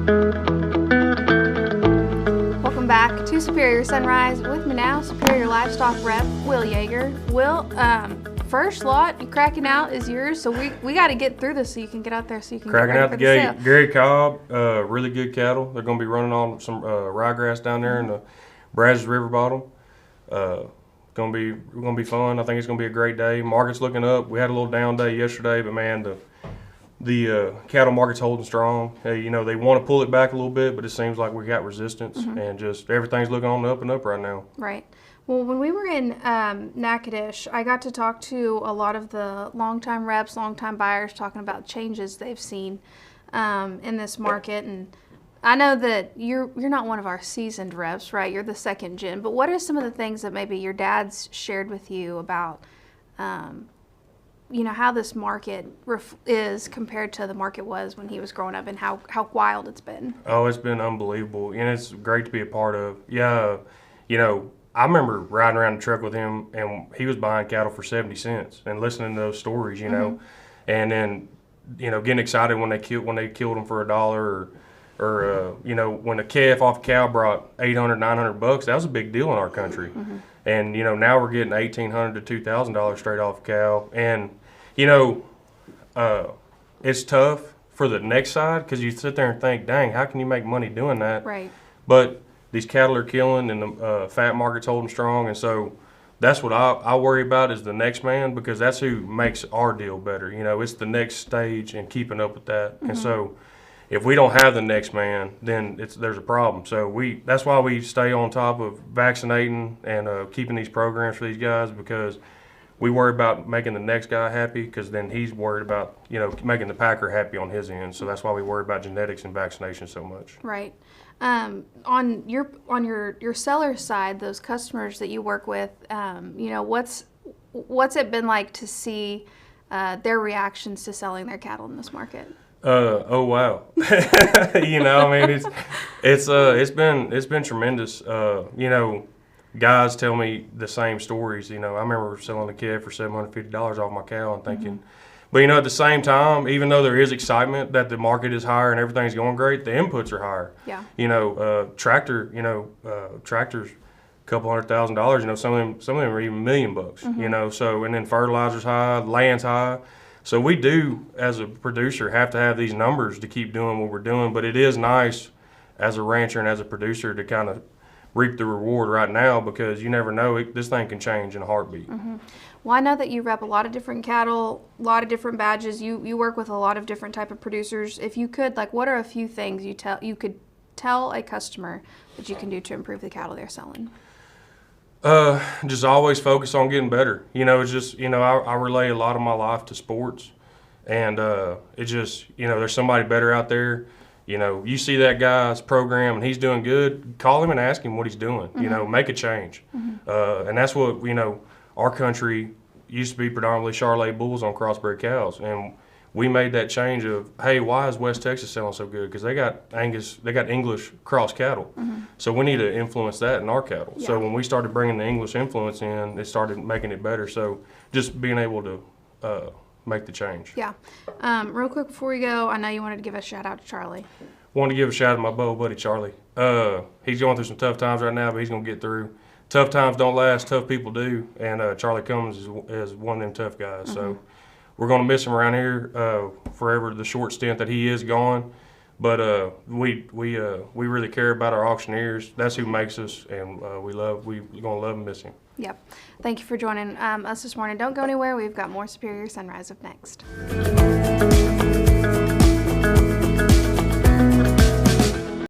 Welcome back to Superior Sunrise. With me now, Superior Livestock Rep Will Yeager. Will, first lot you cracking out is yours, so we got to get through this so you can get out there so you can cracking get ready out for the the gate. sale. Gary Cobb, really good cattle. They're going to be running on some ryegrass down there in the Brazos River bottom. We're gonna be fun. I think it's gonna be a great day. Market's looking up. We had a little down day yesterday, but man, the cattle market's holding strong. Hey, they want to pull it back a little bit, but it seems like we got resistance, and just everything's looking on the up and up right now. Right. Well, when we were in Natchitoches, I got to talk to a lot of the longtime reps, longtime buyers, talking about changes they've seen in this market. And I know that you're not one of our seasoned reps, right? You're the second gen. But what are some of the things that maybe your dad's shared with you about, how this market is compared to the market was when he was growing up, and how wild it's been? Oh, it's been unbelievable, and it's great to be a part of. Yeah, I remember riding around the truck with him, and he was buying cattle for 70 cents and listening to those stories, and then, getting excited when they killed them for $1, or when a calf off a cow brought 800, 900 bucks. That was a big deal in our country. And now we're getting $1,800 to $2,000 straight off a cow, and it's tough for the next side because you sit there and think, dang, how can you make money doing that? Right. But these cattle are killing, and the fat market's holding strong, and so that's what I worry about is the next man, because that's who makes our deal better. It's the next stage and keeping up with that. And so if we don't have the next man, then there's a problem. So that's why we stay on top of vaccinating and keeping these programs for these guys, because we worry about making the next guy happy, because then he's worried about making the packer happy on his end. So that's why we worry about genetics and vaccination so much. Right. On your seller side, those customers that you work with, what's it been like to see their reactions to selling their cattle in this market? Oh wow. It's been tremendous. Guys tell me the same stories. I remember selling a kid for $750 off my cow and thinking, but at the same time, even though there is excitement that the market is higher and everything's going great, the inputs are higher. Yeah. Tractors, couple $100,000. Some of them are even $1 million. So, and then fertilizer's high, land's high. So we do, as a producer, have to have these numbers to keep doing what we're doing. But it is nice as a rancher and as a producer to kind of reap the reward right now, because you never know, this thing can change in a heartbeat. Well, I know that you rep a lot of different cattle, a lot of different badges. You work with a lot of different type of producers. If you could, what are a few things you could tell a customer that you can do to improve the cattle they're selling? Just always focus on getting better. It's just, I relay a lot of my life to sports, and it's just, there's somebody better out there. You see that guy's program and he's doing good, call him and ask him what he's doing. Make a change. And that's what, our country used to be predominantly Charolais bulls on crossbred cows, and we made that change of, hey, why is West Texas selling so good? Because they got English cross cattle. So we need to influence that in our cattle. Yeah. So when we started bringing the English influence in, it started making it better. So just being able to make the change. Yeah. Real quick before we go, I know you wanted to give a shout out to Charlie. Wanted to give a shout out to my buddy Charlie. He's going through some tough times right now, but he's going to get through. Tough times don't last, tough people do, and Charlie Cummins is one of them tough guys. So we're going to miss him around here forever, the short stint that he is gone. But we really care about our auctioneers. That's who makes us, and we're going to love and miss him. Yep. Thank you for joining us this morning. Don't go anywhere. We've got more Superior Sunrise up next.